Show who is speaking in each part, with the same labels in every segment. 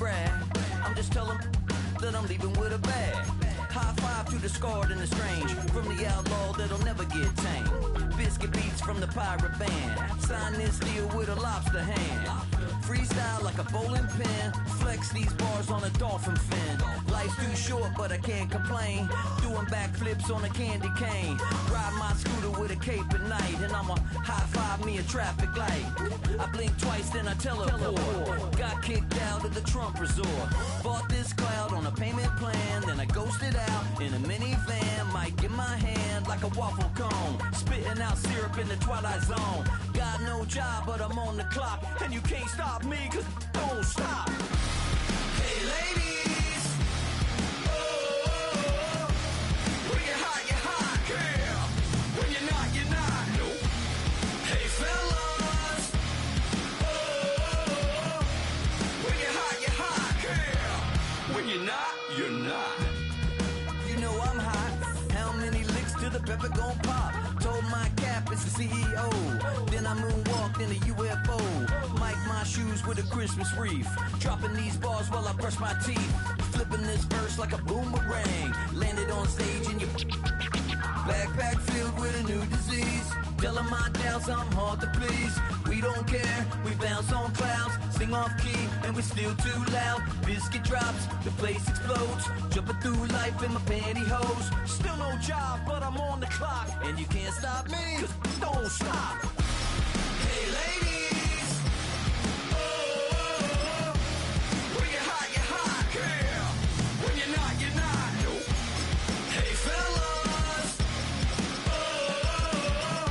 Speaker 1: brag. I'm just telling that I'm leaving with a bag. High five to the scarred and the strange, from the outlaw that'll never get tamed. Biscuit beats from the pirate band, sign this deal with a lobster hand. Freestyle like a bowling pin, flex these bars on a dolphin fin. Life's too short but I can't complain, doing backflips on a candy cane. Ride my scooter with a cape at night, and I'ma high five me a traffic light. I blink twice then I teleport, got kicked out of the Trump resort. Bought this cloud on a payment plan, then I ghosted out in a minivan. Might get my hand like a waffle cone, spitting out syrup in the twilight zone. Got no job but I'm on the clock, and you can't stop me cause don't stop. Hey ladies, oh, when you're hot, girl. When you're not, nope. Hey fellas, oh, when you're hot, girl. When you're not. You know I'm hot. How many licks till the pepper gon' pop? Told my cap it's the CEO. Then I moonwalked in a UFO. Mic my shoes with a Christmas wreath. Dropping these bars while I brush my teeth. Flipping this verse like a boomerang. Landed on stage in your backpack filled with a new disease. Telling my doubts I'm hard to please. We don't care, we bounce on clouds. Sing off key and we're still too loud. Biscuit drops, the place explodes. Jumping through life in my pantyhose. Still no job but I'm on the clock, and you can't stop me cause don't stop. Hey ladies, oh, when you're hot, girl. When you're not, nope. Hey fellas, oh,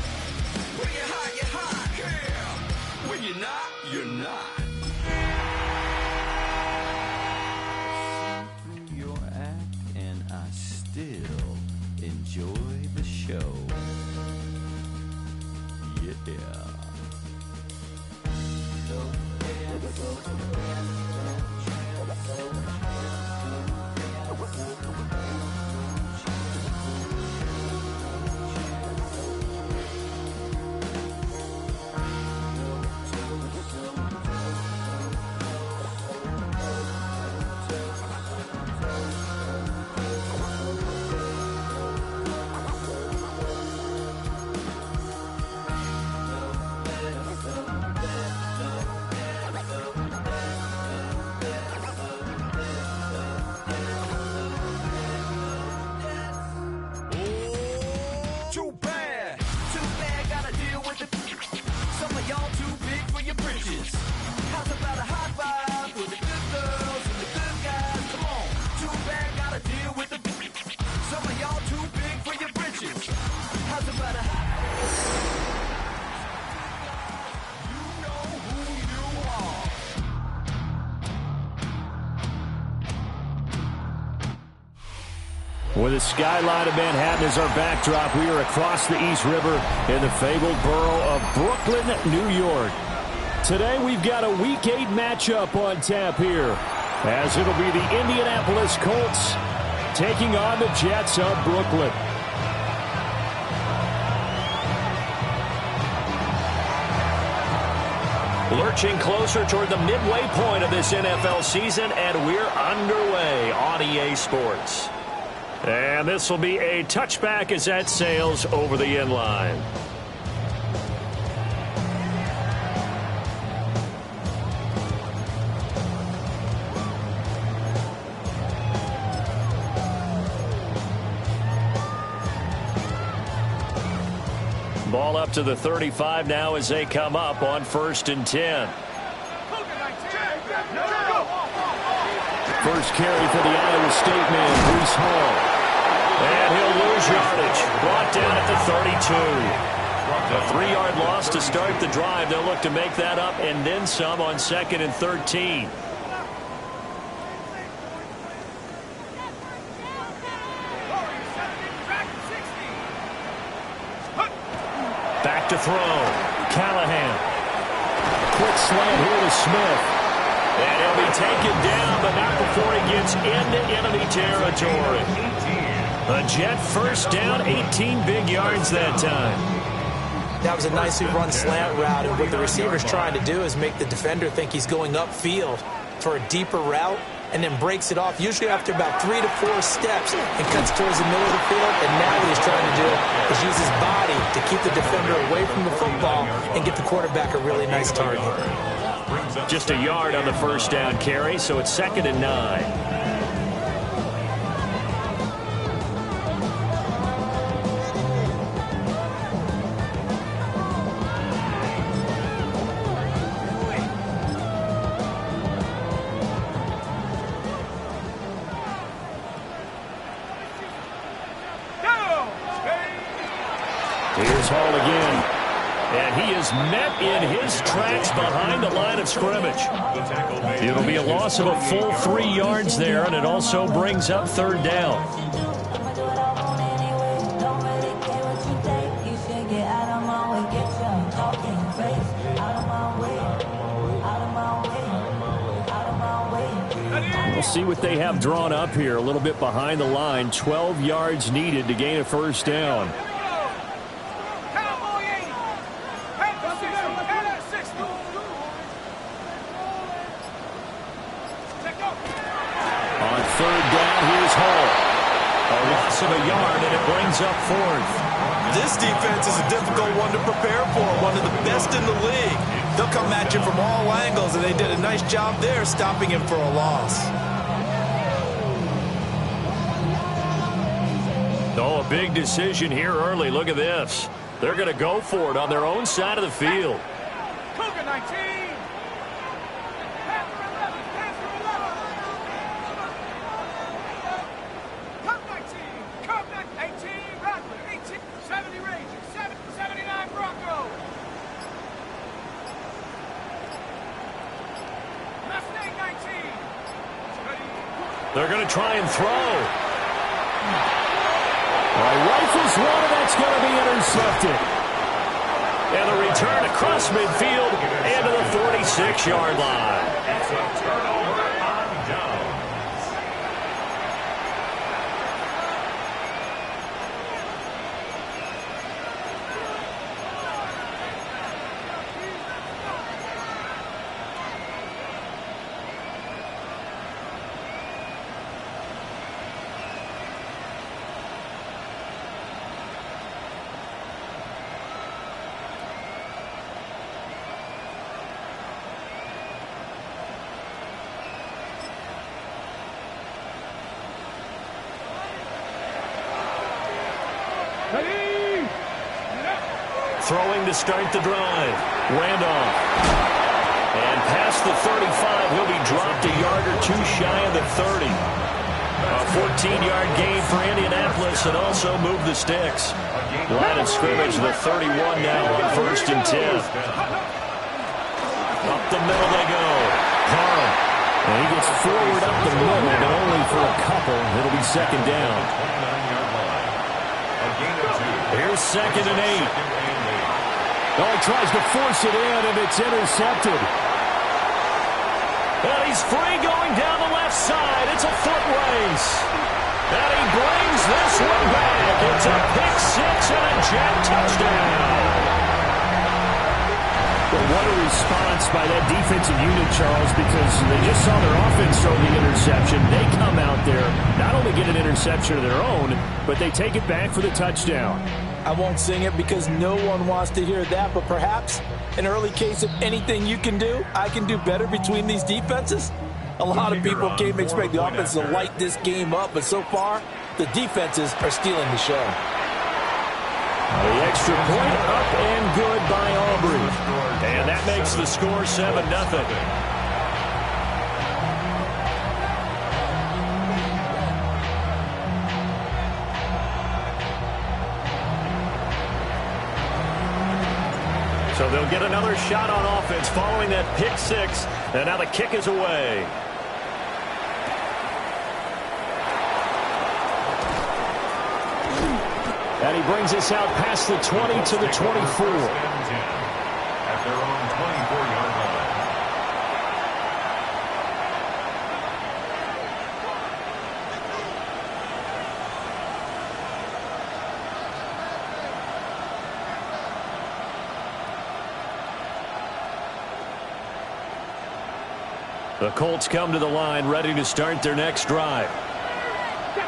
Speaker 1: when you're hot, girl. When you're not. See through your act and I still enjoy the show. Yeah.
Speaker 2: With the skyline of Manhattan as our backdrop, we are across the East River in the fabled borough of Brooklyn, New York. Today we've got a Week 8 matchup on tap here, as it'll be the Indianapolis Colts taking on the Jets of Brooklyn. Lurching closer toward the midway point of this NFL season, and we're underway on EA Sports. And this will be a touchback as that sails over the end line. Ball up to the 35 now as they come up on 1st and 10. First carry for the Iowa State man, Breece Hall. And he'll lose yardage. Brought down at the 32. A 3-yard loss to start the drive. They'll look to make that up and then some on 2nd and 13. Back to throw. Callahan. Quick slant here to Smith. And he'll be taken down, but not before he gets into enemy territory. A Jet first down, 18 big yards that time.
Speaker 3: That was a nicely run slant route, and what the receiver's trying to do is make the defender think he's going upfield. for a deeper route and then breaks it off, usually after about 3 to 4 steps, and cuts towards the middle of the field. And now what he's trying to do is use his body to keep the defender away from the football and get the quarterback a really nice target.
Speaker 2: Just a yard on the first down carry, so it's 2nd and 9. Here's Hall again. And he is met in his tracks behind the line of scrimmage. It'll be a loss of a full 3 yards there, and it also brings up 3rd down. We'll see what they have drawn up here. A little bit behind the line. 12 yards needed to gain a first down. On 3rd down, here's Hall. A loss of a yard, and it brings up 4th.
Speaker 3: This defense is a difficult one to prepare for, one of the best in the league. They'll come at you from all angles, and they did a nice job there stopping him for a loss.
Speaker 2: Oh, a big decision here early. Look at this. They're going to go for it on their own side of the field.
Speaker 4: Cougar 19.
Speaker 2: They're going to try and throw. Rifles one, and that's going to be intercepted. And the return across midfield and to the 46-yard line.
Speaker 5: It's a turnover on down.
Speaker 2: Throwing to start the drive. Randolph. And past the 35, he'll be dropped a yard or two shy of the 30. A 14-yard gain for Indianapolis and also move the sticks. Line of scrimmage, the 31 now on 1st and 10. Up the middle they go. Parham. And he gets forward up the middle, but only for a couple. It'll be 2nd down. Here's 2nd and 8. Oh, he tries to force it in, and it's intercepted. And he's free going down the left side. It's a foot race. And he brings this one back. It's a pick 6 and a jet touchdown. Well, what a response by that defensive unit, Charles, because they just saw their offense throw the interception. They come out there, not only get an interception of their own, but they take it back for the touchdown.
Speaker 3: I won't sing it because no one wants to hear that, but perhaps an early case of anything you can do, I can do better between these defenses. A lot of people came to expect the offense to light this game up, but so far, the defenses are stealing the show.
Speaker 2: The extra point up and good by Aubrey. And that makes the score 7-0. So they'll get another shot on offense following that pick 6. And now the kick is away. And he brings us out past the 20 to the 24.
Speaker 5: At their own 24-yard line.
Speaker 2: The Colts come to the line ready to start their next drive.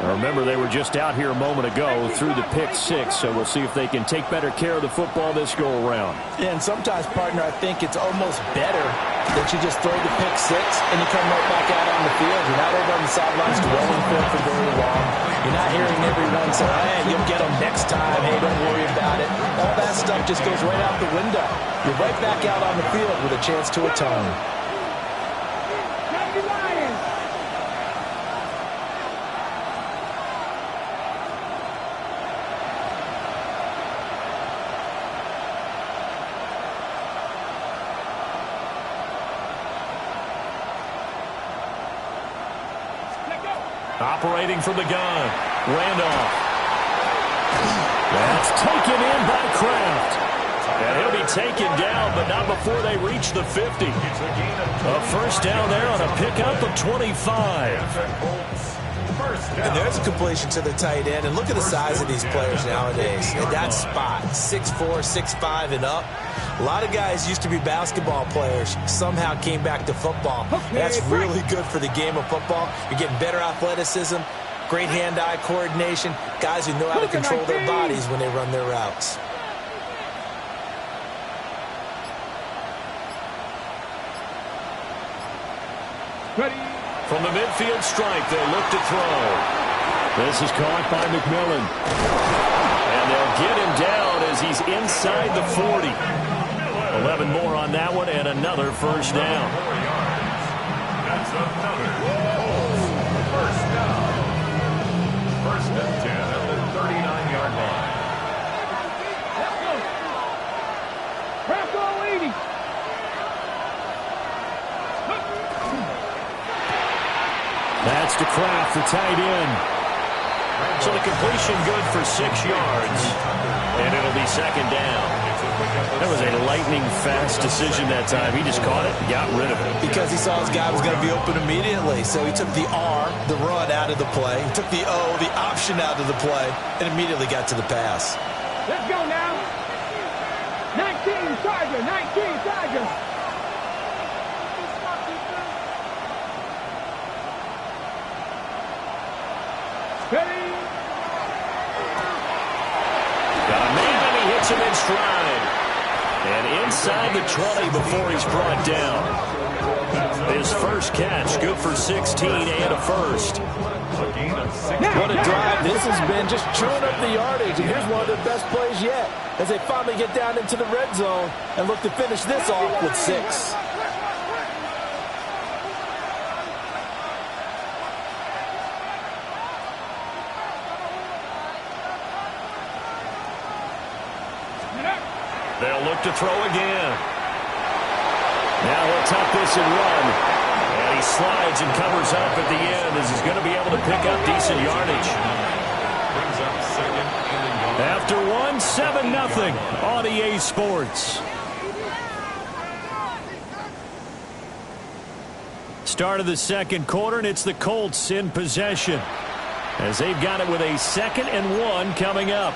Speaker 2: Remember, they were just out here a moment ago through the pick six, so we'll see if they can take better care of the football this go-around.
Speaker 3: And sometimes, partner, I think it's almost better that you just throw the pick six and you come right back out on the field. You're not over on the sidelines dwelling for very long. You're not hearing everyone say, hey, you'll get them next time. Hey, don't worry about it. All that stuff just goes right out the window. You're right back out on the field with a chance to atone.
Speaker 2: Operating from the gun, Randolph. That's taken in by Kraft. And he'll be taken down, but not before they reach the 50. A first down there on a pickup of 25.
Speaker 3: And there's a completion to the tight end. And look at the size of these players nowadays. And that spot, 6'4", 6'5", and up. A lot of guys used to be basketball players, somehow came back to football. That's really good for the game of football. You're getting better athleticism, great hand-eye coordination, guys who know how to control their bodies when they run their routes.
Speaker 2: From the midfield strike, they look to throw. This is caught by McMillan. And they'll get him down as he's inside the 40. 11 more on that one, and another first down.
Speaker 5: That's another first down. First and 10 at the 39-yard line.
Speaker 2: That's to Kraft, the tight end. So the completion good for 6 yards, and it'll be second down. That was a lightning-fast decision that time. He just caught it and got rid of it.
Speaker 3: Because he saw his guy was going to be open immediately. So he took the R, the run, out of the play. He took the O, the option, out of the play, and immediately got to the pass.
Speaker 4: Let's go now. 19 Charger, 19 Charger. Ready?
Speaker 2: Got a man, and he hits him in stride. And inside the 20 before he's brought down. His first catch, good for 16 and a first.
Speaker 3: What a drive this has been, just chewing up the yardage. And here's one of their best plays yet, as they finally get down into the red zone and look to finish this off with 6.
Speaker 2: They'll look to throw again. Now he'll tuck this and run. And he slides and covers up at the end as he's going to be able to pick up decent yardage. After one, 7-0 on EA Sports. Start of the second quarter, and it's the Colts in possession, as they've got it with a 2nd and 1 coming up.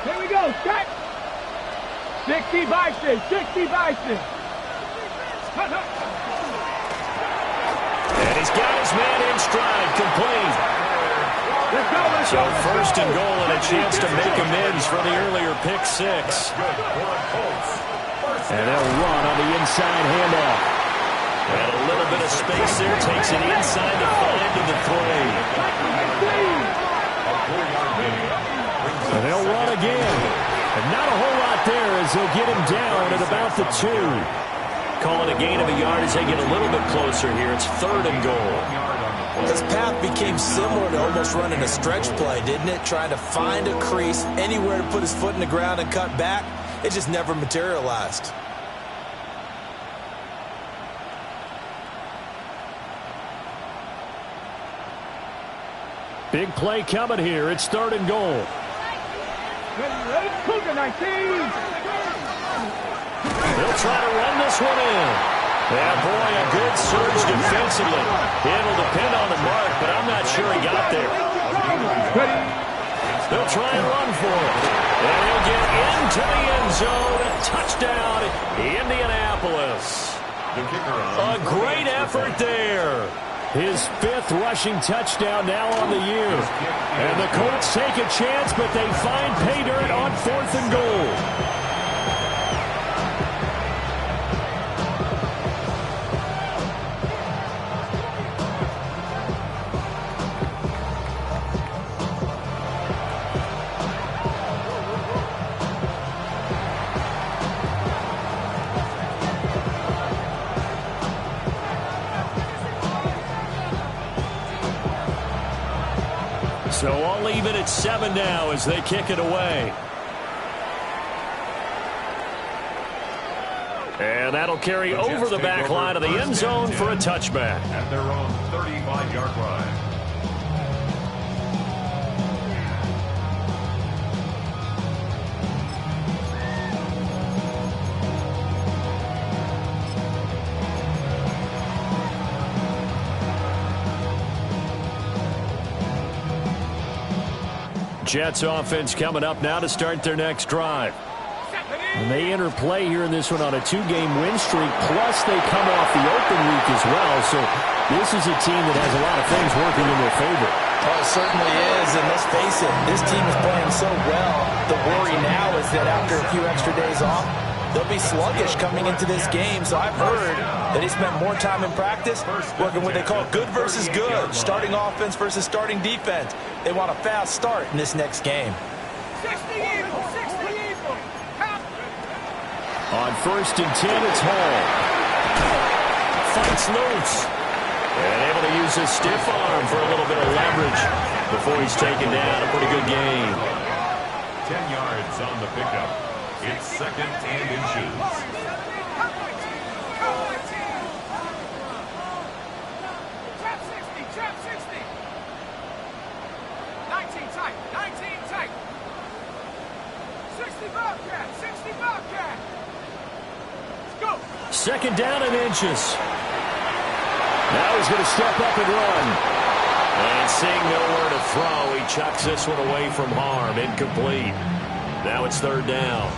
Speaker 4: Here we go, set. 60 Bison, 60 Bison.
Speaker 2: And he's got his man in stride, complete.
Speaker 4: Let's go, let's
Speaker 2: So
Speaker 4: go.
Speaker 2: first and goal and a chance to make amends for the earlier pick 6. And they'll run on the inside handoff. And a little bit of space there, takes it inside to find to the 3. And they'll run again. And not a whole lot there as they'll get him down at about the 2. Calling a gain of a yard as they get a little bit closer here. It's 3rd and goal.
Speaker 3: This path became similar to almost running a stretch play, didn't it? Trying to find a crease, anywhere to put his foot in the ground and cut back. It just never materialized.
Speaker 2: Big play coming here. It's 3rd and goal.
Speaker 4: Ready, Cougar 19.
Speaker 2: They'll try to run this one in. Yeah, boy, a good surge defensively. It'll depend on the mark, but I'm not sure he got there. They'll try and run for it. And he'll get into the end zone. A touchdown, Indianapolis. A great effort there. His 5th rushing touchdown now on the year. And the Colts take a chance, but they find pay dirt on 4th and goal. So all even at 7 now as they kick it away. And that'll carry over the back line of the end zone for a touchback.
Speaker 5: At their own 35-yard line.
Speaker 2: Jets offense coming up now to start their next drive. And they enter play here in this one on a 2-game win streak, plus they come off the open week as well. So this is a team that has a lot of things working in their favor.
Speaker 3: Oh, it certainly is, and let's face it, this team is playing so well. The worry now is that after a few extra days off, they'll be sluggish coming into this game. So I've heard that he spent more time in practice working what they call good versus good, starting offense versus starting defense. They want a fast start in this next game.
Speaker 4: 60 evil, 60 evil.
Speaker 2: On 1st and 10, it's Hall. Fights loose. And able to use his stiff arm for a little bit of leverage before he's taken down. A pretty good gain.
Speaker 5: 10 yards on the pickup. It's 2nd and inches.
Speaker 4: Trap 60, trap 60. 19 tight, 19 tight. 60 Bobcat, 60 Bobcat. Let's go.
Speaker 2: 2nd down and inches. Now he's going to step up and run. And seeing nowhere to throw, he chucks this one away from harm. Incomplete. Now it's 3rd down.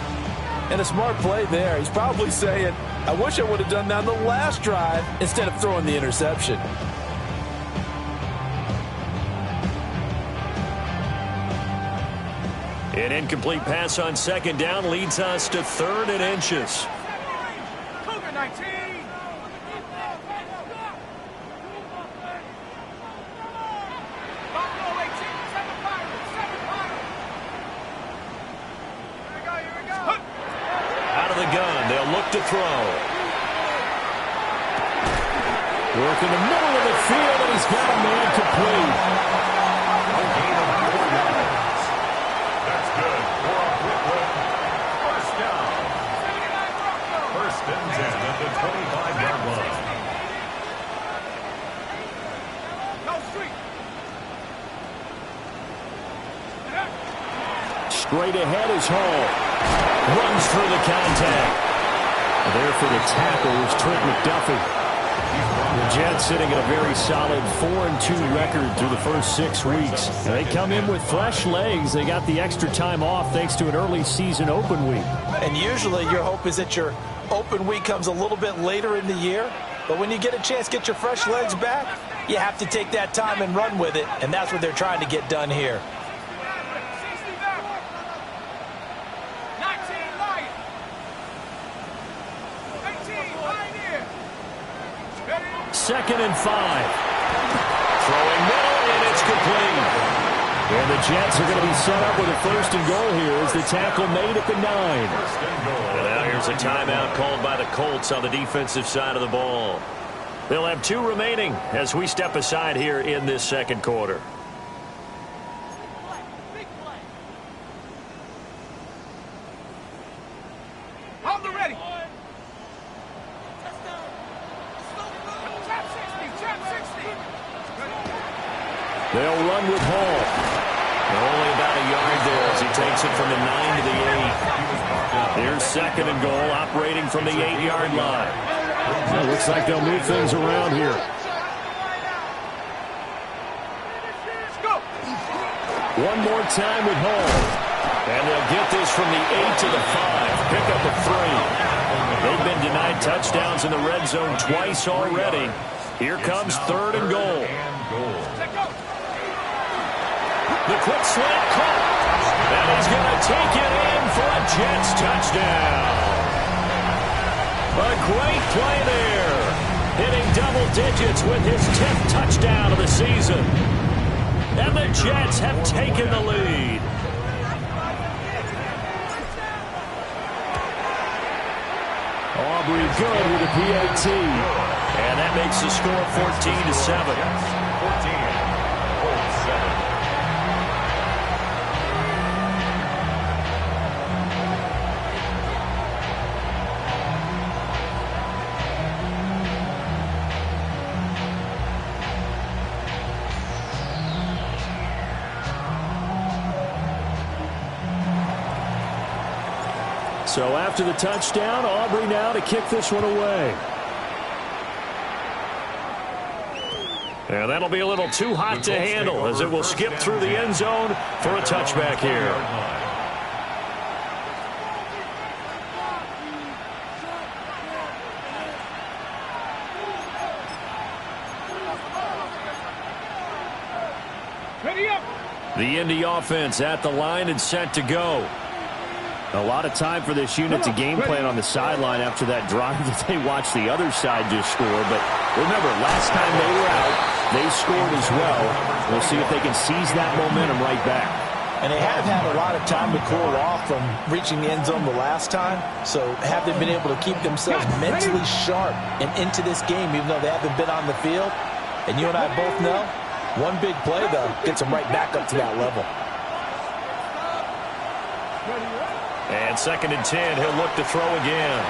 Speaker 3: And a smart play there. He's probably saying, I wish I would have done that on the last drive instead of throwing the interception.
Speaker 2: An incomplete pass on 2nd down leads us to 3rd and inches.
Speaker 4: Cougar 19. Buffalo 18, 7 Pirates, 7 Pirates. Here we go.
Speaker 2: Out of the gun, they'll look to throw. Work in the middle of the field, and he's got a man complete.
Speaker 5: A gain of 4 yards. That's good for a quick win. 1st down. 1st and 10 at the 25-yard line.
Speaker 4: No street.
Speaker 2: Straight ahead is Hall. Runs through the contact. There for the tackle is Trent McDuffie. The Jets sitting at a very solid 4-2 record through the first 6 weeks. They come in with fresh legs. They got the extra time off thanks to an early season open week.
Speaker 3: And usually your hope is that your open week comes a little bit later in the year. But when you get a chance to get your fresh legs back, you have to take that time and run with it. And that's what they're trying to get done here.
Speaker 4: 60 back. 19 Lion. 18 Pioneer.
Speaker 2: 2nd and 5. Throwing middle, and it's complete. And the Jets are going to be set up with a 1st and goal here as the tackle made at the 9. And now here's a timeout called by the Colts on the defensive side of the ball. They'll have 2 remaining as we step aside here in this 2nd quarter.
Speaker 4: On the ready. Trap 60, trap 60.
Speaker 2: They'll run with Hall. Only about a yard there as he takes it from the 9 to the 8. Here's 2nd and goal, operating from the 8-yard line. Well, looks like they'll move things around here. One more time with Hall. And they'll get this from the 8 to the 5. Pick up a 3. They've been denied touchdowns in the red zone twice already. Here comes 3rd and goal. The quick slant caught. And he's going to take it in for a Jets touchdown. A great play there. Hitting double digits with his 10th touchdown of the season. And the Jets have taken the lead. Aubrey good with a PAT. And that makes the score 14-7. 14-7. So after the touchdown, Aubrey now to kick this one away. And that'll be a little too hot to handle as it will skip through the end zone for a touchback here. The Indy offense at the line and set to go. A lot of time for this unit to game plan on the sideline after that drive that they watched the other side just score. But remember, last time they were out, they scored as well. We'll see if they can seize that momentum right back.
Speaker 3: And they have had a lot of time to cool off from reaching the end zone the last time. So have they been able to keep themselves mentally sharp and into this game, even though they haven't been on the field? And you and I both know, one big play, though, gets them right back up to that level.
Speaker 2: And 2nd and 10, he'll look to throw again.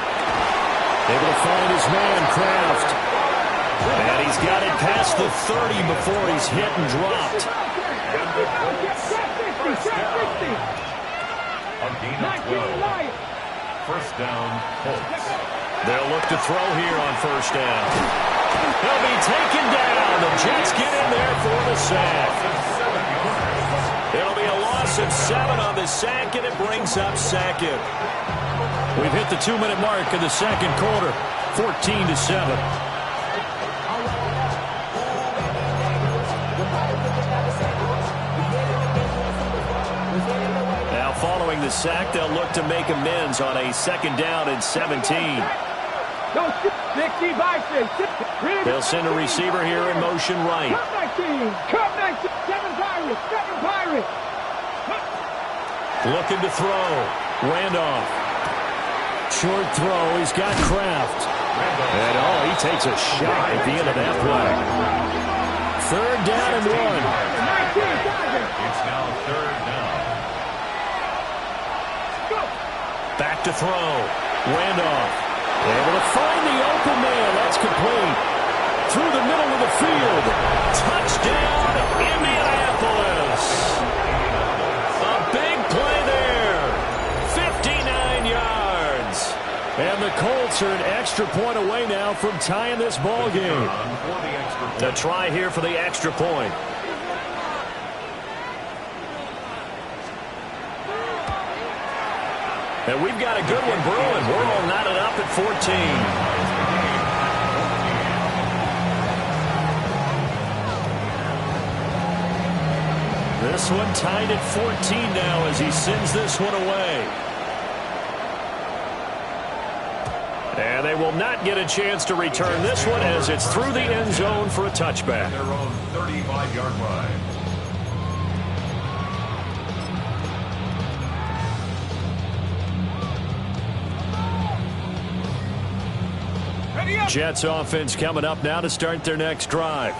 Speaker 2: Able to find his man, Kraft. And he's got it past the 30 before he's hit and dropped.
Speaker 5: First down, Colts.
Speaker 2: They'll look to throw here on first down. He'll be taken down. The Jets get in there for the sack. It'll be a loss of 7 on the sack, and it brings up 2nd. We've hit the 2-minute mark in the second quarter, 14-7. Now following the sack, they'll look to make amends on a 2nd down and 17. They'll send a receiver here in motion right. Looking to throw. Randolph. Short throw. He's got Kraft. And he takes a shot at the end of that play. 3rd down and 1.
Speaker 5: It's now 3rd down.
Speaker 2: Back to throw. Randolph. Able to find the open man. That's complete. Through the middle of the field. Touchdown, Indianapolis. A big play there. 59 yards. And the Colts are an extra point away now from tying this ball game. A try here for the extra point. And we've got a good one brewing. We're all knotted up at 14. This one tied at 14 now as he sends this one away. And they will not get a chance to return this one as it's through the end zone for a touchback.
Speaker 5: Their own 35-yard line.
Speaker 2: Jets offense coming up now to start their next drive.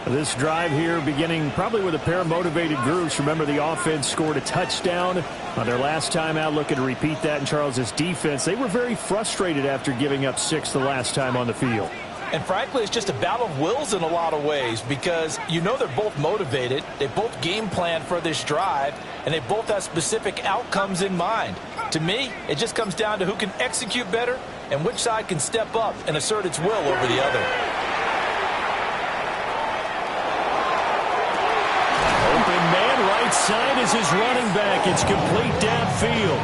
Speaker 2: This drive here beginning probably with a pair of motivated groups. Remember, the offense scored a touchdown on their last time out. Looking to repeat that in Charles's defense. They were very frustrated after giving up 6 the last time on the field.
Speaker 3: And frankly, it's just a battle of wills in a lot of ways because you know they're both motivated, they both game plan for this drive, and they both have specific outcomes in mind. To me, it just comes down to who can execute better and which side can step up and assert its will over the other.
Speaker 2: Open man right side is his running back. It's complete downfield.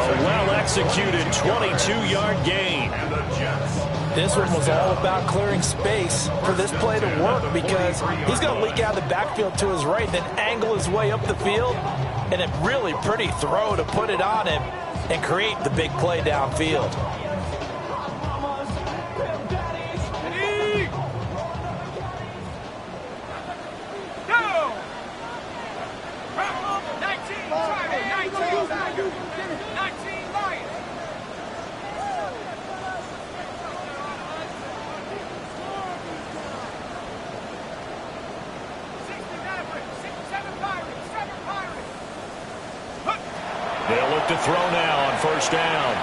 Speaker 2: A well-executed 22-yard gain.
Speaker 3: This one was all about clearing space for this play to work because he's going to leak out of the backfield to his right, then angle his way up the field, and a really pretty throw to put it on him and create the big play downfield.
Speaker 2: They'll look to throw now on first down.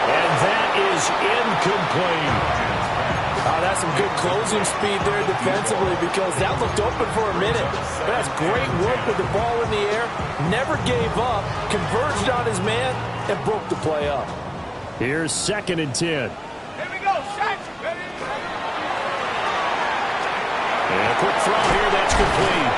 Speaker 2: And that is incomplete.
Speaker 3: That's some good closing speed there defensively because that looked open for a minute. But that's great work with the ball in the air. Never gave up, converged on his man, and broke the play up.
Speaker 2: Here's 2nd and 10.
Speaker 4: Here we go, shot.
Speaker 2: And a quick throw here, that's complete.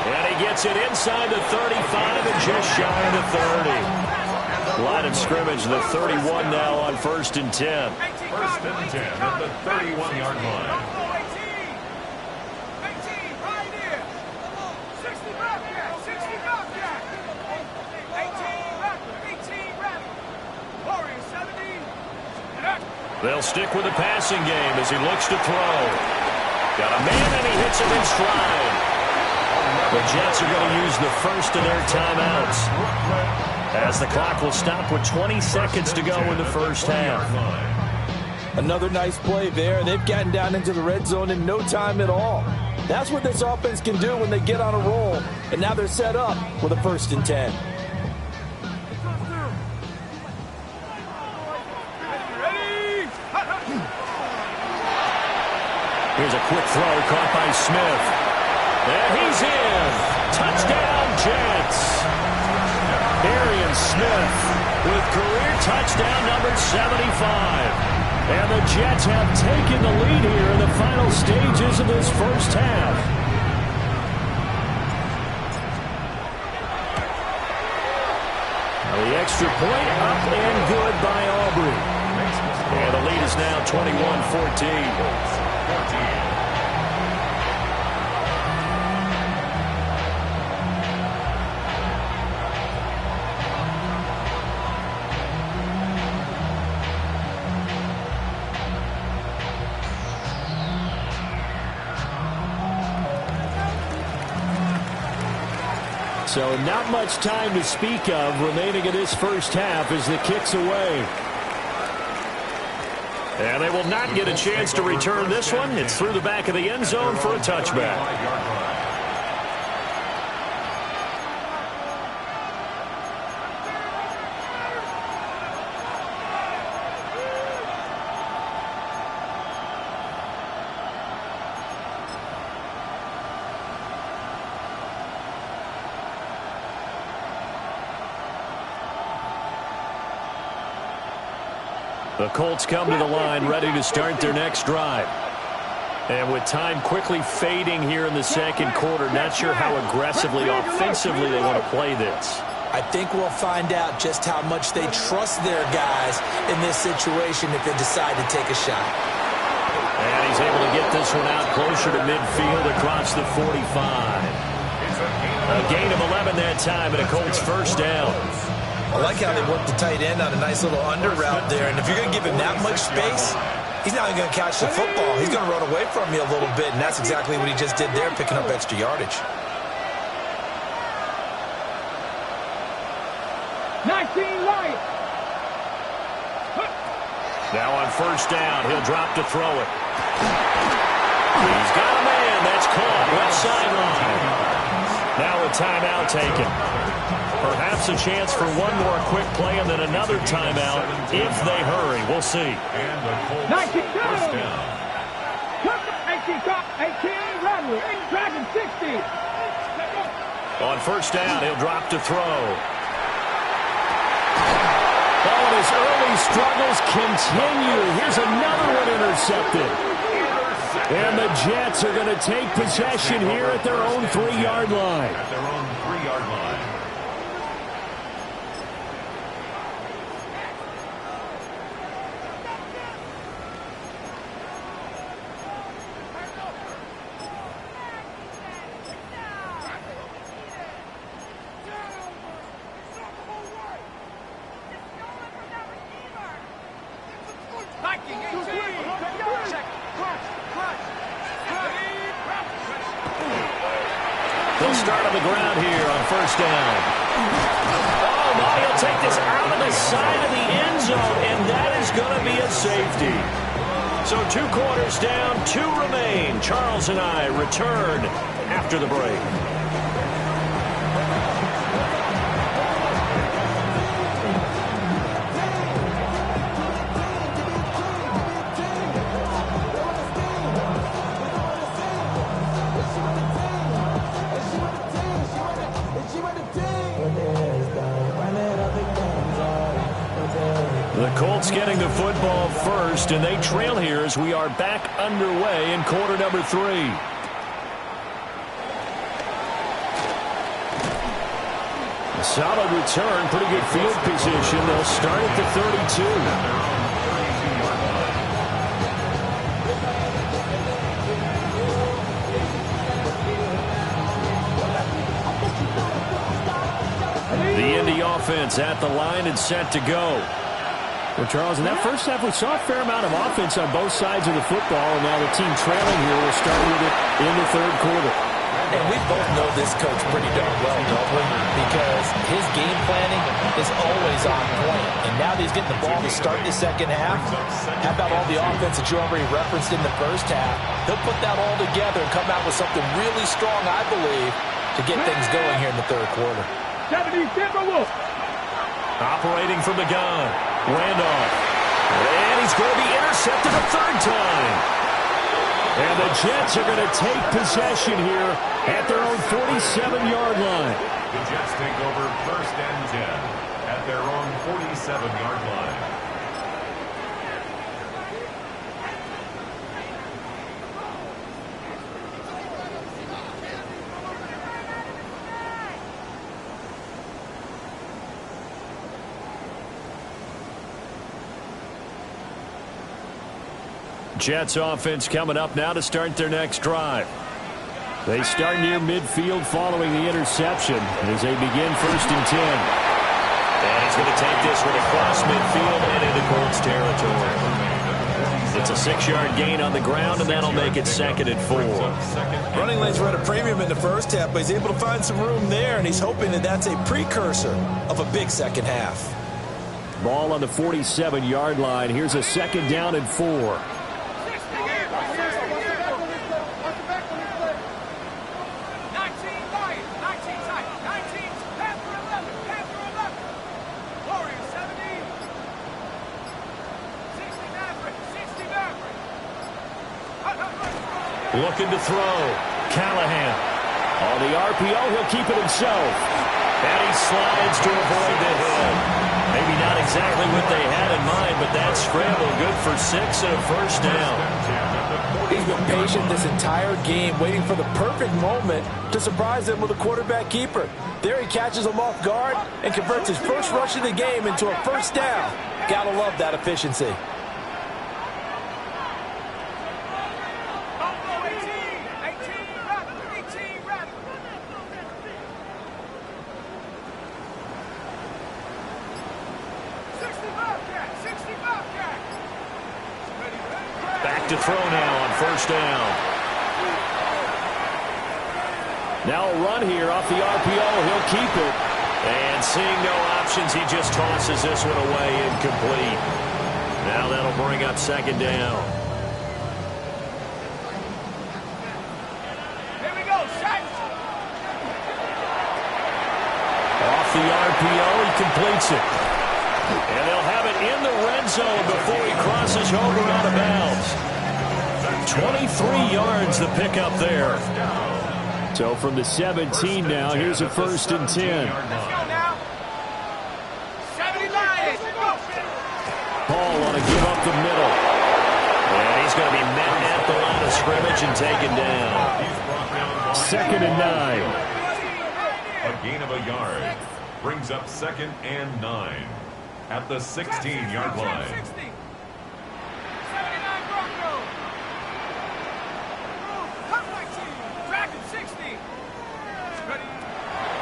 Speaker 2: And he gets it inside the 35 and just shy of the 30. Line of scrimmage, the 31 now on 1st and 10.
Speaker 5: 1st and 10 at the 31-yard line.
Speaker 4: 18, right here. 60 Bobcat, 60 Bobcat. 18 Rattler. Warriors 70.
Speaker 2: They'll stick with the passing game as he looks to throw. Got a man and he hits him in stride. The Jets are going to use the first of their timeouts as the clock will stop with 20 seconds to go in the first half.
Speaker 3: Another nice play there. They've gotten down into the red zone in no time at all. That's what this offense can do when they get on a roll. And now they're set up with a 1st and 10.
Speaker 2: Here's a quick throw caught by Smith. And he's in. Touchdown, Jets. Arian Smith with career touchdown number 75. And the Jets have taken the lead here in the final stages of this first half. The extra point up and good by Aubrey. And the lead is now 21-14. So not much time to speak of remaining in this first half as the kick's away. And they will not get a chance to return this one. It's through the back of the end zone for a touchback. The Colts come to the line ready to start their next drive. And with time quickly fading here in the second quarter, not sure how aggressively, offensively they want to play this.
Speaker 3: I think we'll find out just how much they trust their guys in this situation if they decide to take a shot.
Speaker 2: And he's able to get this one out closer to midfield across the 45. A gain of 11 that time and a Colts first down.
Speaker 3: I like how they worked the tight end on a nice little under route there. And if you're going to give him that much space, he's not even going to catch the football. He's going to run away from you a little bit, and that's exactly what he just did there, picking up extra yardage.
Speaker 4: 19 right.
Speaker 2: Now on first down, he'll drop to throw it. He's got a man. That's caught. Left sideline. Now a timeout taken. Perhaps a chance for one more quick play and then another timeout if they hurry. We'll see.
Speaker 5: And the Colts
Speaker 4: 19
Speaker 5: first down.
Speaker 4: 18 Rattler, 8 Dragon 60.
Speaker 2: On first down, he'll drop to throw. Oh, and his early struggles continue. Here's another one intercepted. And the Jets are going to take possession here at their own 3-yard line.
Speaker 5: At their own 3-yard line.
Speaker 2: They'll start on the ground here on first down. Oh, my, he'll take this out of the side of the end zone, and that is going to be a safety. So 2 quarters down, 2 remain. Charles and I return after the break. The Colts getting the football first, and they trail here as we are back underway in quarter number 3. A solid return, pretty good field position. They'll start at the 32. The Indy offense at the line and set to go. Well, Charles, in that first half, we saw a fair amount of offense on both sides of the football, and now the team trailing here will start with it in the third quarter.
Speaker 3: And we both know this coach pretty darn well, don't we? Because his game planning is always on point. And now that he's getting the ball to start the second half, how about all the offense that you already referenced in the first half? He'll put that all together and come out with something really strong, I believe, to get things going here in the third quarter.
Speaker 4: 70 Timberwolves.
Speaker 2: Operating from the gun. Randolph. And he's going to be intercepted a third time. And the Jets are going to take possession here at their own 47-yard line.
Speaker 5: The Jets take over first and 10 at their own 47-yard line.
Speaker 2: Jets offense coming up now to start their next drive. They start near midfield following the interception as they begin first and 10. And he's going to take this one across midfield and into Colts territory. It's a 6-yard gain on the ground, and that'll make it second and 4.
Speaker 3: Running lanes were at a premium in the first half, but he's able to find some room there, and he's hoping that that's a precursor of a big second half.
Speaker 2: Ball on the 47-yard line. Here's a second down and 4. Looking to throw. Callahan. On the RPO, he'll keep it himself. And he slides to avoid the hit. Maybe not exactly what they had in mind, but that scramble good for 6 and a first down.
Speaker 3: He's been patient this entire game, waiting for the perfect moment to surprise them with a quarterback keeper. There he catches him off guard and converts his first rush of the game into a first down. Gotta love that efficiency.
Speaker 2: Back to throw now on first down. Now a run here off the RPO. He'll keep it. And seeing no options, he just tosses this one away incomplete. Now that'll bring up second down.
Speaker 4: Here we go, Shaq.
Speaker 2: the RPO. He completes it. And they'll have it in the red zone before he crosses over out of bounds. 23 yards the pickup there. So from the 17 now, here's a 1st and 10. Paul on a give up the middle. And he's going to be met at the line of scrimmage and taken down. 2nd and 9.
Speaker 5: A gain of a yard. Brings up 2nd and 9. At the 16-yard line.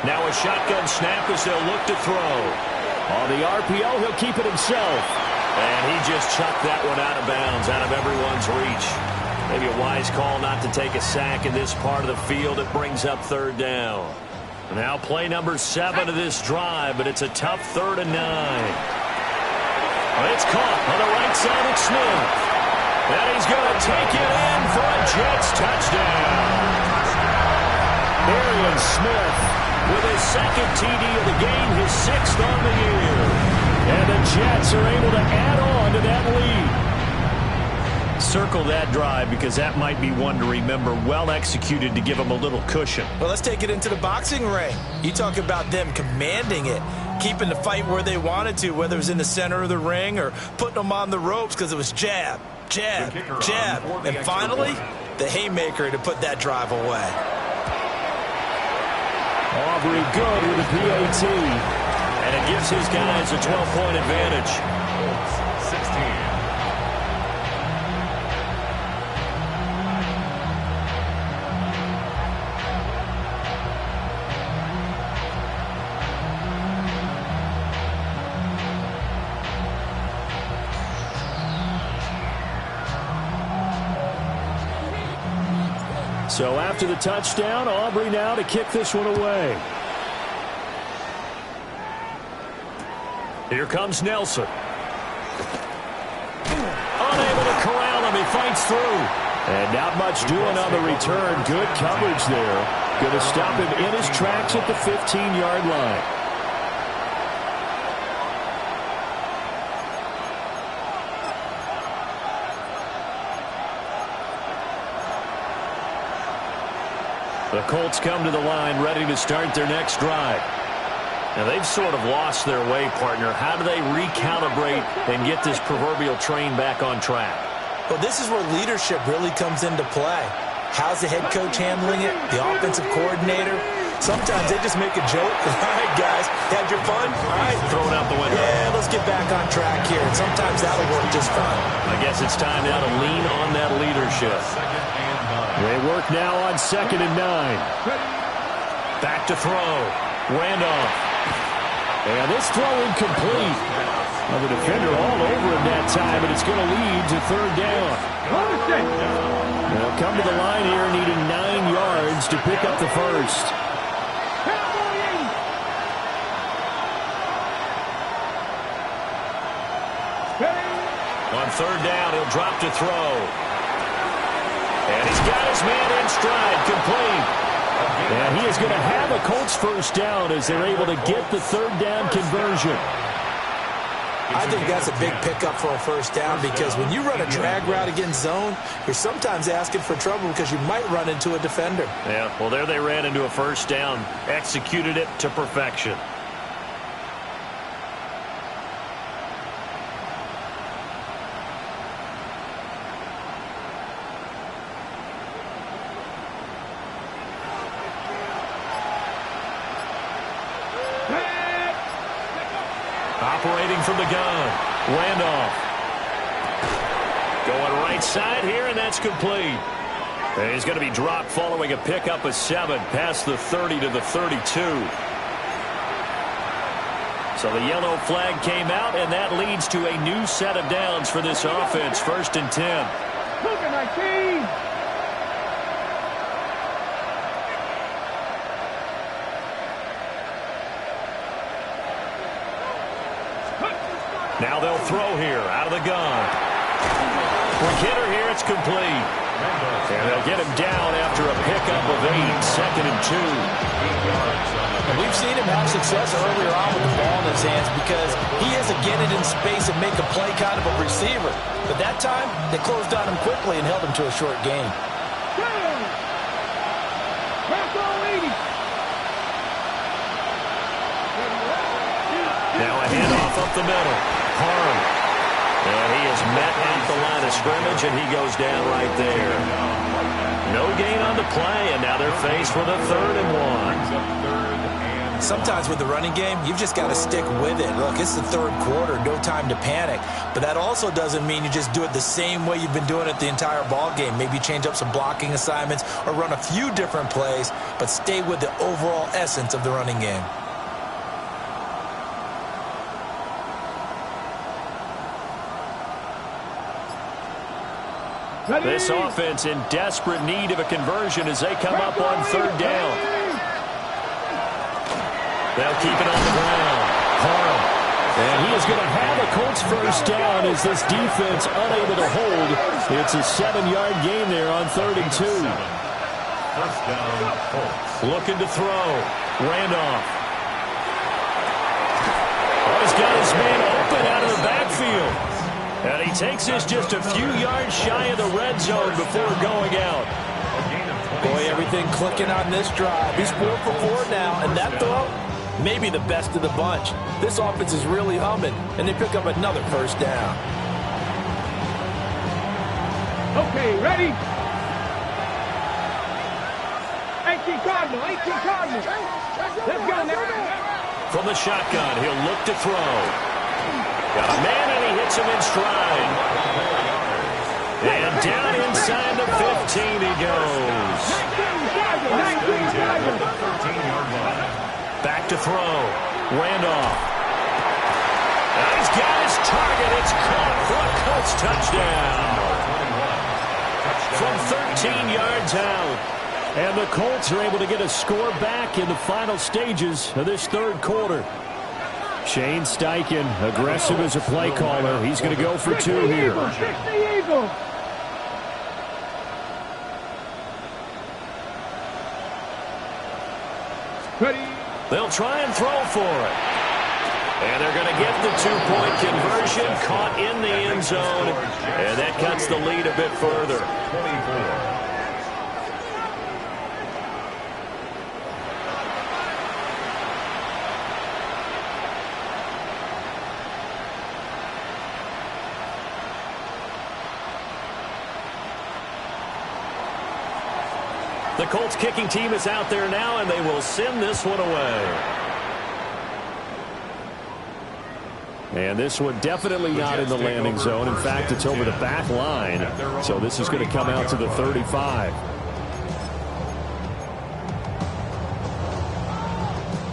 Speaker 2: Now a shotgun snap as they'll look to throw. On the RPO, he'll keep it himself. And he just chucked that one out of bounds, out of everyone's reach. Maybe a wise call not to take a sack in this part of the field. It brings up 3rd down. Now play number 7 of this drive, but it's a tough 3rd and 9. Well, it's caught on the right side of Smith. And he's going to take it in for a Jets touchdown. Arian Smith with his 2nd TD of the game, his 6th on the year. And the Jets are able to add on to that lead. Circle that drive because that might be one to remember. Well executed to give them a little cushion.
Speaker 3: Well, let's take it into the boxing ring. You talk about them commanding it, keeping the fight where they wanted to, whether it was in the center of the ring or putting them on the ropes because it was jab, jab, jab. And finally, the haymaker to put that drive away.
Speaker 2: Aubrey good with the PAT. And it gives his guys a 12-point advantage.
Speaker 5: 16.
Speaker 2: So after the touchdown, Aubrey now to kick this one away. Here comes Nelson. Unable to corral him. He fights through. And not much doing on the return. Good coverage there. Going to stop him in his tracks at the 15-yard line. The Colts come to the line ready to start their next drive. Now, they've sort of lost their way, partner. How do they recalibrate and get this proverbial train back on track?
Speaker 3: Well, this is where leadership really comes into play. How's the head coach handling it? The offensive coordinator? Sometimes they just make a joke. All right, guys, had your fun? All right.
Speaker 2: Throw it out the window.
Speaker 3: Yeah, let's get back on track here. And sometimes that'll work just fine.
Speaker 2: I guess it's time now to lean on that leadership. They work now on 2nd and 9. Back to throw. Randolph. And this throw incomplete. Well, the defender all over him that time, but it's going to lead to 3rd down. They'll come to the line here needing 9 yards to pick up the first. On 3rd down, he'll drop to throw. And he's got his man in stride, complete. And he is going to have a Colts first down as they're able to get the 3rd down conversion.
Speaker 3: I think that's a big pickup for a first down because when you run a drag route against zone, you're sometimes asking for trouble because you might run into a defender.
Speaker 2: Yeah, well, there they ran into a first down, executed it to perfection. Operating from the gun, Randolph. Going right side here, and that's complete. And he's going to be dropped following a pickup of 7 past the 30 to the 32. So the yellow flag came out, and that leads to a new set of downs for this offense. 1st and 10.
Speaker 4: Look at my team.
Speaker 2: Now they'll throw here out of the gun. For Kidder here, it's complete. And they'll get him down after a pickup of 8, 2nd and 2.
Speaker 3: And we've We've seen him have success earlier on with the ball in his hands because he is a get it in space and make a play kind of a receiver. But that time, they closed on him quickly and held him to a short gain.
Speaker 2: Now a handoff up the middle. Harm. And he is met at the line of scrimmage, and he goes down right there. No gain on the play, and now they're faced with a 3rd and 1.
Speaker 3: Sometimes with the running game, you've just got to stick with it. Look, it's the 3rd quarter, no time to panic. But that also doesn't mean you just do it the same way you've been doing it the entire ball game. Maybe change up some blocking assignments or run a few different plays, but stay with the overall essence of the running game.
Speaker 2: This offense in desperate need of a conversion as they come up on 3rd down. They'll keep it on the ground. Harm. And he is going to have a Colts 1st down as this defense unable to hold. It's a 7-yard gain there on 3rd and 2.
Speaker 5: 1st down, Colts.
Speaker 2: Looking to throw. Randolph. Oh, he's got his man open out of the backfield. And he takes this just a few yards shy of the red zone before going out.
Speaker 3: Boy, everything clicking on this drive. He's 4 for 4 now, and that throw, maybe the best of the bunch. This offense is really humming, and they pick up another 1st down.
Speaker 4: Okay, ready? 18 Cardinal, 18 Cardinal. Let's go now.
Speaker 2: From the shotgun, he'll look to throw. Got a man, and he hits him in stride. And down inside the 15 he goes. Back to throw. Randolph. And he's got his target. It's caught for a Colts touchdown. From 13 yards out. And the Colts are able to get a score back in the final stages of this 3rd quarter. Shane Steichen, aggressive as a play caller. He's going to go for 2 here. They'll try and throw for it. And they're going to get the 2-point conversion, caught in the end zone. And that cuts the lead a bit further.
Speaker 5: 24.
Speaker 2: The Colts kicking team is out there now, and they will send this one away. And this one definitely not in the landing zone. In fact, it's over the back line. So this is going to come out to the 35.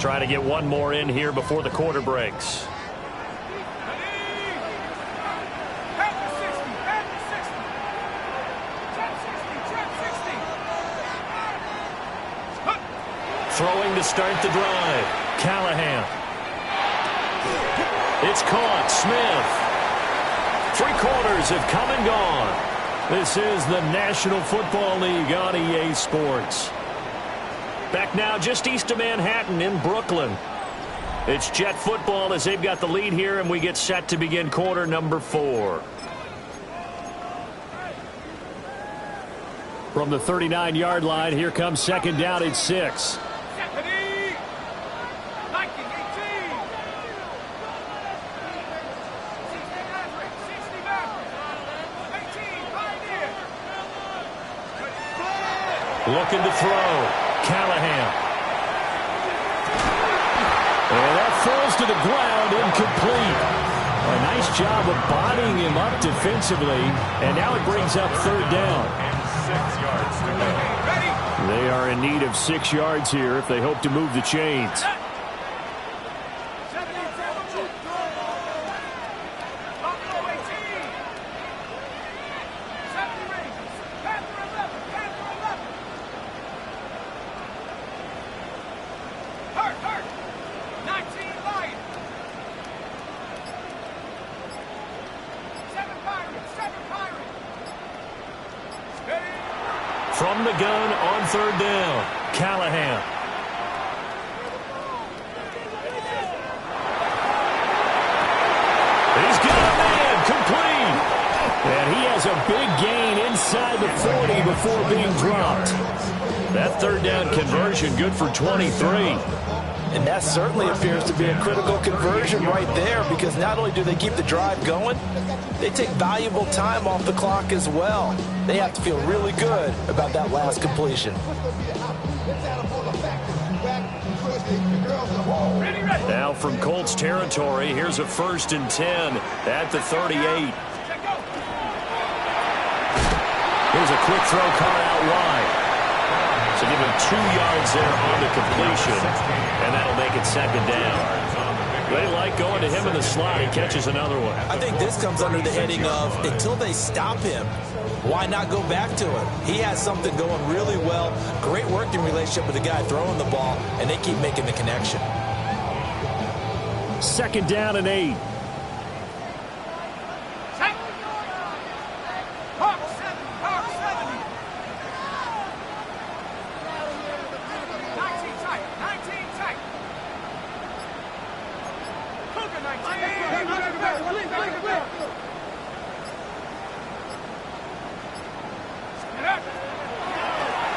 Speaker 2: Try to get one more in here before the quarter breaks. Throwing to start the drive. Callahan. It's caught. Smith. 3 quarters have come and gone. This is the National Football League on EA Sports. Back now just east of Manhattan in Brooklyn. It's Jet football as they've got the lead here, and we get set to begin quarter number 4. From the 39-yard line, here comes 2nd down at 6. Looking to throw. Callahan. And that falls to the ground, incomplete. A nice job of bodying him up defensively. And now it brings up 3rd down.
Speaker 5: And 6 yards to go.
Speaker 2: They are in need of 6 yards here if they hope to move the chains. From the gun on 3rd down, Callahan. a big gain inside the 40 before being dropped. That third down conversion good for 23.
Speaker 3: And that certainly appears to be a critical conversion right there, because not only do they keep the drive going, they take valuable time off the clock as well. They have to feel really good about that last completion.
Speaker 2: Now from Colts territory, here's a 1st and 10 at the 38. Here's a quick throw caught out wide. So give him 2 yards there on the completion, and that'll make it 2nd down. They like going to him in the slot. He catches another one.
Speaker 3: I think this comes under the heading of, until they stop him, why not go back to him? He has something going really well, great working relationship with the guy throwing the ball, and they keep making the connection.
Speaker 2: 2nd down and 8.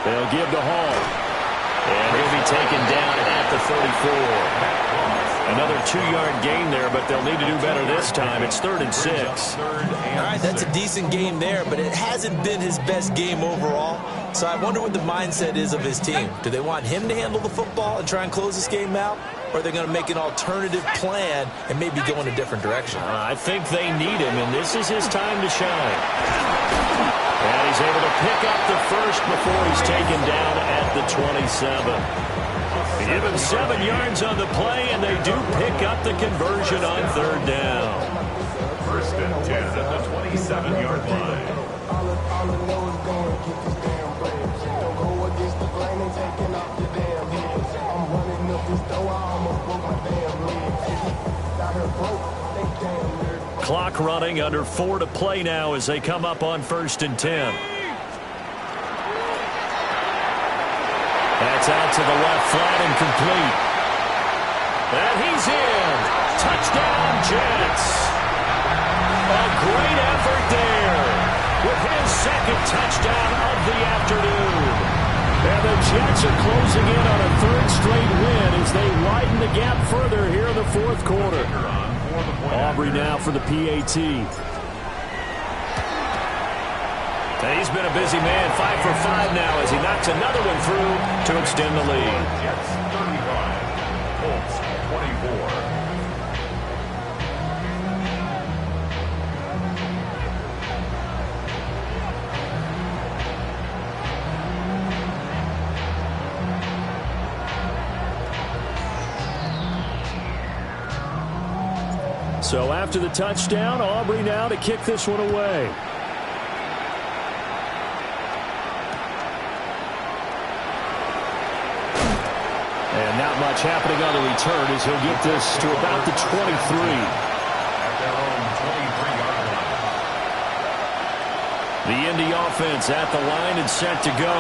Speaker 2: They'll give to Hall. And he'll be taken down at the 34. Another 2-yard gain there, but they'll need to do better this time. It's 3rd and 6.
Speaker 3: All right, that's a decent game there, but it hasn't been his best game overall. So I wonder what the mindset is of his team. Do they want him to handle the football and try and close this game out? Or are they going to make an alternative plan and maybe go in a different direction?
Speaker 2: I think they need him, and this is his time to shine. And he's able to pick up the first before he's taken down at the 27. Give him 7 yards on the play, and they do pick up the conversion on 3rd down.
Speaker 5: 1st and 10 at the 27-yard line.
Speaker 2: Clock running, under 4 to play now as they come up on 1st and 10. That's out to the left, flat and complete. And he's in. Touchdown, Jets. A great effort there with his 2nd touchdown of the afternoon. And the Jets are closing in on a 3rd straight win as they widen the gap further here in the 4th quarter. Aubrey now for the PAT. And he's been a busy man, 5 for 5 now as he knocks another one through to extend the lead.
Speaker 5: Jets 35, Colts 24.
Speaker 2: So after the touchdown, Aubrey now to kick this one away. And not much happening on the return as he'll get this to about the 23.
Speaker 5: At their own 23-yard line.
Speaker 2: The Indy offense at the line and set to go.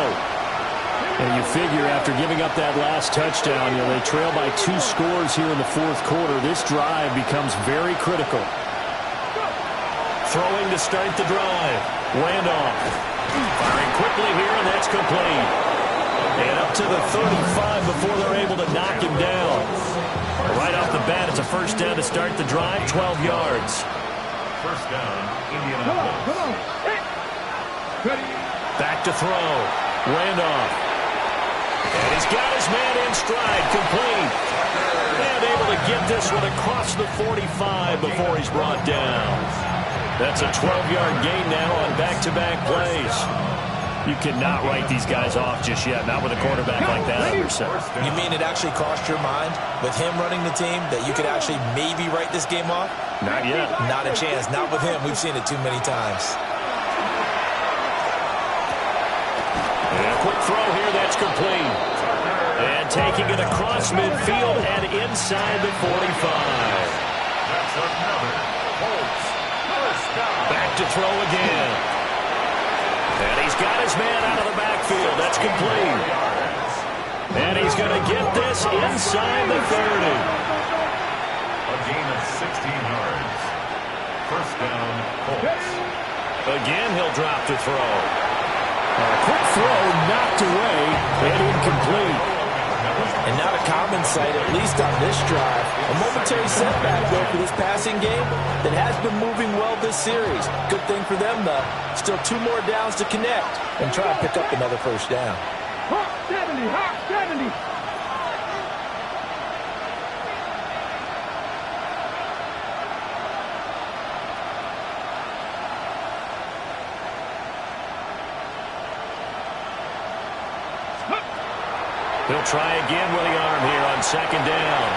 Speaker 2: And you figure after giving up that last touchdown, they trail by 2 scores here in the 4th quarter. This drive becomes very critical. Throwing to start the drive. Randolph. Firing quickly here, and that's complete. And up to the 35 before they're able to knock him down. Right off the bat, it's a 1st down to start the drive, 12 yards.
Speaker 5: 1st down, Indianapolis.
Speaker 2: Back to throw. Randolph. And he's got his man in stride, complete. And able to get this one across the 45 before he's brought down. That's a 12-yard gain now on back-to-back plays. You cannot write these guys off just yet, not with a quarterback like that under center.
Speaker 3: You mean it actually crossed your mind with him running the team that you could actually maybe write this game off?
Speaker 2: Not yet.
Speaker 3: Not a chance. Not with him. We've seen it too many times.
Speaker 2: And a quick throw here, that's complete. And taking it across midfield and inside the 45.
Speaker 5: That's another Colts 1st down.
Speaker 2: Back to throw again. And he's got his man out of the backfield. That's complete. And he's going to get this inside the 30.
Speaker 5: A gain of 16 yards. 1st down, Colts.
Speaker 2: Again, he'll drop to throw. A quick throw knocked away and incomplete.
Speaker 3: And not a common sight, at least on this drive. A momentary setback, though, for this passing game that has been moving well this series. Good thing for them, though. Still 2 more downs to connect and try to pick up another first down.
Speaker 4: Hawk 70, Hawk 70.
Speaker 2: He'll try again with the arm here on second down.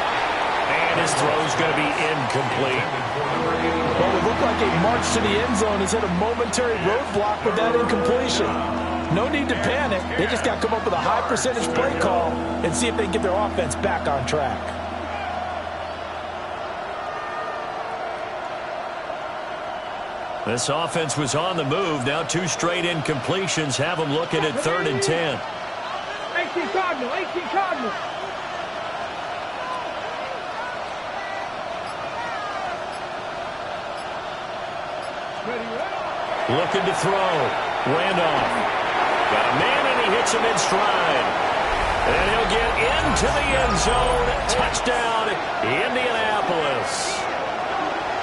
Speaker 2: And his throw's going to be incomplete.
Speaker 3: Well, it looked like a march to the end zone has hit a momentary roadblock with that incompletion. No need to panic. They just got to come up with a high percentage play call and see if they can get their offense back on track.
Speaker 2: This offense was on the move. Now 2 straight incompletions have them looking at 3rd and 10.
Speaker 4: 18 Cardinal, 18 Cardinal.
Speaker 2: Looking to throw. Randolph. Got a man and he hits him in stride. And he'll get into the end zone. Touchdown, Indianapolis.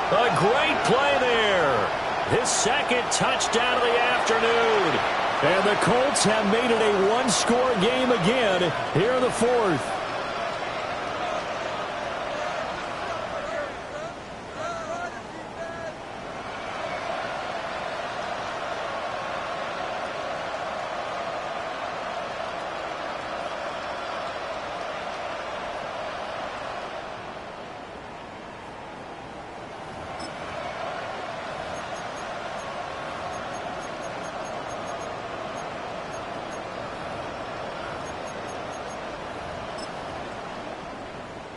Speaker 2: A great play there. His 2nd touchdown of the afternoon. And the Colts have made it a 1-score game again here in the 4th.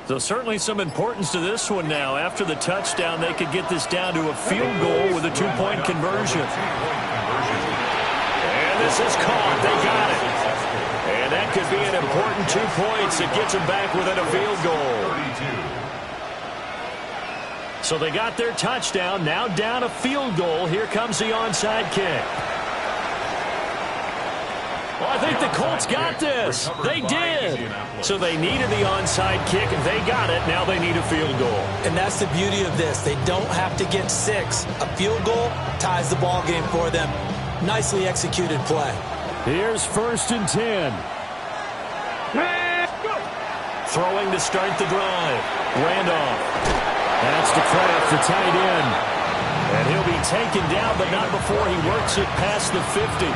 Speaker 2: So certainly some importance to this one now. After the touchdown, they could get this down to a field goal with a 2-point conversion. And this is caught. They got it. And that could be an important 2 points that gets them back within a field goal. So they got their touchdown. Now down a field goal. Here comes the onside kick. Well, I think the Colts got this. They did. So they needed the onside kick, and they got it. Now they need a field goal.
Speaker 3: And that's the beauty of this. They don't have to get 6. A field goal ties the ball game for them. Nicely executed play.
Speaker 2: Here's 1st and 10. Throwing to start the drive. Randolph. That's to Kraft, the tight end. And he'll be taken down, but not before he works it past the 50.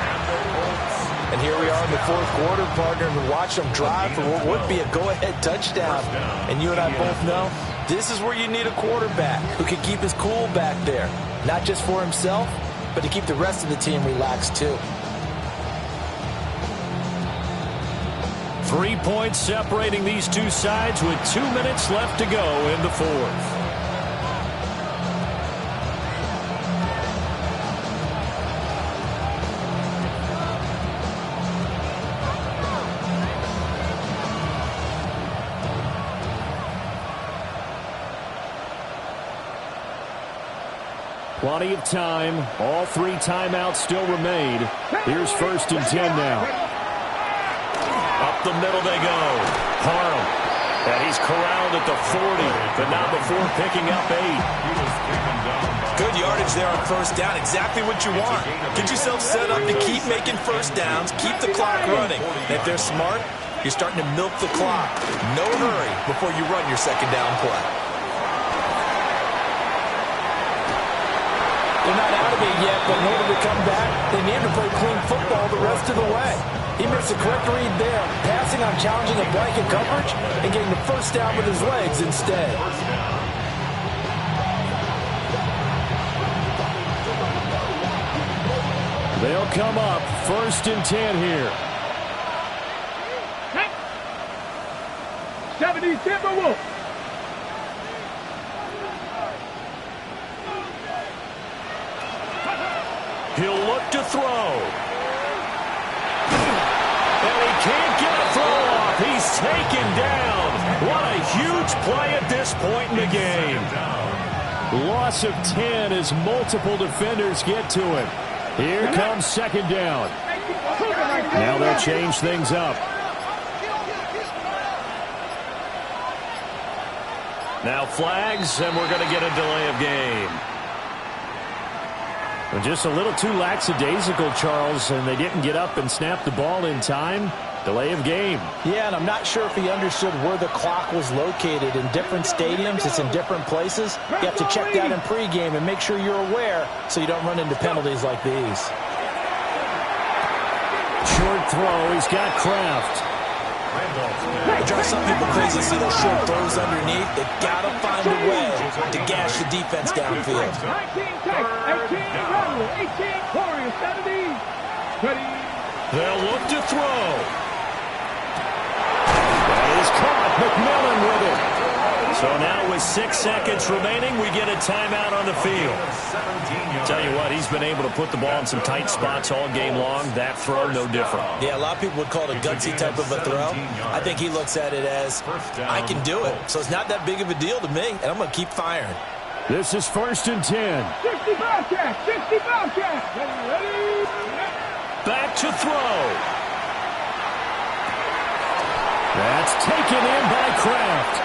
Speaker 3: And here we are in the 4th quarter, partner, and watch them drive for what would be a go-ahead touchdown. And you and I both know this is where you need a quarterback who can keep his cool back there. Not just for himself, but to keep the rest of the team relaxed too.
Speaker 2: 3 points separating these two sides with 2 minutes left to go in the 4th. Plenty of time. All 3 timeouts still remain. Here's 1st and 10 now. Up the middle they go. Parham. And he's corralled at the 40, but not before picking up 8.
Speaker 3: Good yardage there on 1st down. Exactly what you want. Get yourself set up to keep making 1st downs. Keep the clock running. And if they're smart, you're starting to milk the clock. No hurry before you run your 2nd down play. They're not out of it yet, but in order to come back, they need to play clean football the rest of the way. He makes a quick read there, passing on challenging a blanket coverage and getting the 1st down with his legs instead.
Speaker 2: They'll come up 1st and 10 here.
Speaker 4: 70 Timberwolves.
Speaker 2: He'll look to throw. And he can't get a throw off. He's taken down. What a huge play at this point in the game. Loss of 10 as multiple defenders get to him. Here comes second down. Now they'll change things up. Now flags, and we're going to get a delay of game. Well, just a little too lackadaisical, Charles, and they didn't get up and snap the ball in time. Delay of game. Yeah, and I'm not sure if he understood where the clock was located. In different stadiums, it's in different places. You have to check that in pregame and make sure you're aware so you don't run into penalties like these. Short throw. He's got Kraft.
Speaker 3: It drives some people crazy to see those short throws underneath. They've got to find a way to gash the defense downfield.
Speaker 4: 18,
Speaker 2: They'll look to throw. That is caught. McMillan with it. So now with 6 seconds remaining, we get a timeout on the field. Tell you what, he's been able to put the ball in some tight spots all game long. That throw, no different.
Speaker 3: Yeah, a lot of people would call it a gutsy type of a throw. I think he looks at it as, I can do it. So it's not that big of a deal to me, and I'm going to keep firing.
Speaker 2: This is 1st and 10.
Speaker 4: 65 catch, 65 catch. Ready?
Speaker 2: Back to throw. That's taken in by Kraft.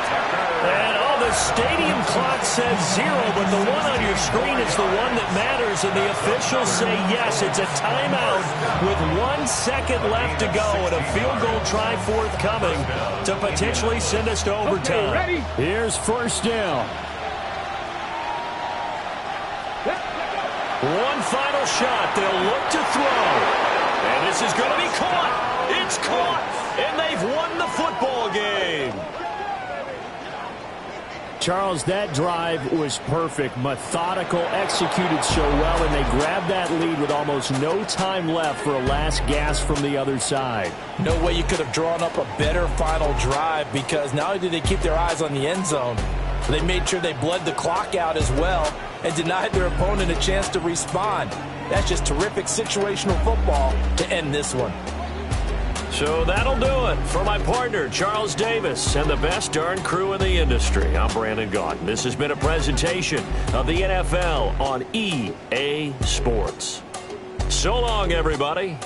Speaker 2: And the stadium clock says 0, but the one on your screen is the one that matters, and the officials say yes, it's a timeout with 1 second left to go and a field goal try forthcoming to potentially send us to overtime.
Speaker 4: Okay,
Speaker 2: here's 1st down. One final shot. They'll look to throw. And this is going to be caught. It's caught. And they've won the football game. Charles, that drive was perfect. Methodical, executed so well, and they grabbed that lead with almost no time left for a last gasp from the other side.
Speaker 3: No way you could have drawn up a better final drive, because not only did they keep their eyes on the end zone, but they made sure they bled the clock out as well and denied their opponent a chance to respond. That's just terrific situational football to end this one.
Speaker 2: So that'll do it for my partner, Charles Davis, and the best darn crew in the industry. I'm Brandon Gaudin. This has been a presentation of the NFL on EA Sports. So long, everybody.